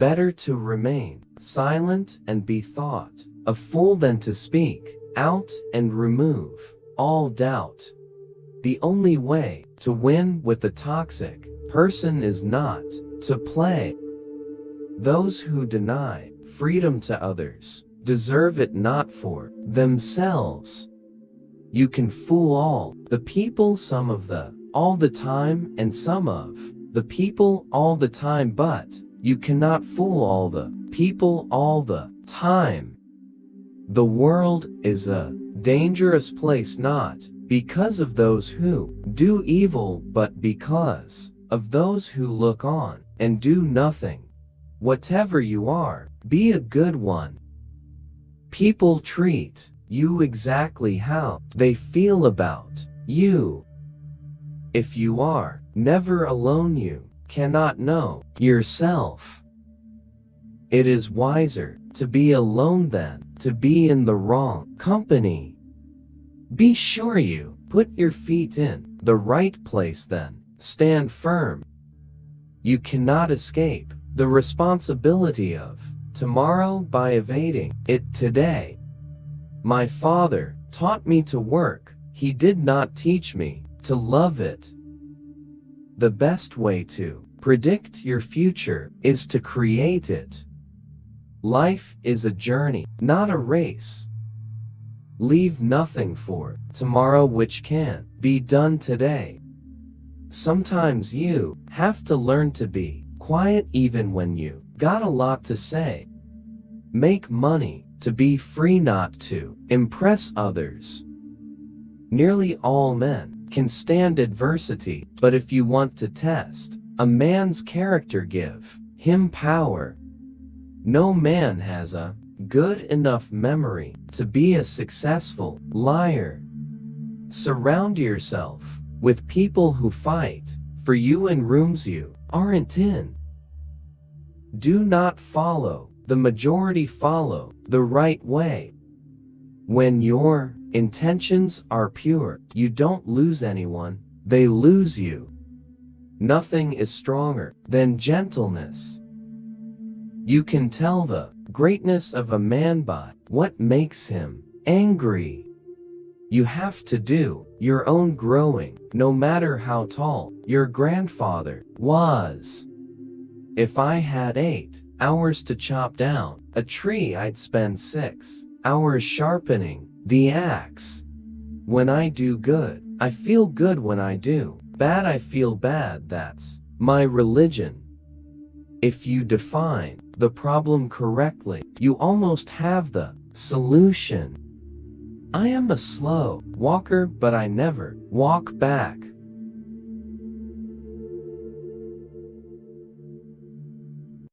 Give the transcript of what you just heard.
Better to remain silent and be thought a fool than to speak out and remove all doubt. The only way to win with a toxic person is not to play. Those who deny freedom to others deserve it not for themselves. You can fool all the people some of the all the time and some of the people all the time, but you cannot fool all the people all the time. The world is a dangerous place not because of those who do evil but because of those who look on and do nothing. Whatever you are, be a good one. People treat you exactly how they feel about you. If you are never alone, you cannot know yourself. It is wiser to be alone than to be in the wrong company. Be sure you put your feet in the right place, then stand firm. You cannot escape the responsibility of tomorrow by evading it today. My father taught me to work, he did not teach me to love it. The best way to predict your future is to create it. Life is a journey, not a race. Leave nothing for tomorrow which can be done today. Sometimes you have to learn to be quiet even when you got a lot to say. Make money to be free, not to impress others. Nearly all men can stand adversity, but if you want to test a man's character, give him power. No man has a good enough memory to be a successful liar. Surround yourself with people who fight for you in rooms you aren't in. Do not follow the majority, follow the right way. When your intentions are pure, you don't lose anyone, they lose you. Nothing is stronger than gentleness. You can tell the greatness of a man by what makes him angry. You have to do your own growing, no matter how tall your grandfather was. If I had 8 hours to chop down a tree, I'd spend 6 hours sharpening the axe. When I do good, I feel good. When I do bad, I feel bad. That's my religion. If you define the problem correctly, you almost have the solution. I am a slow walker, but I never walk back.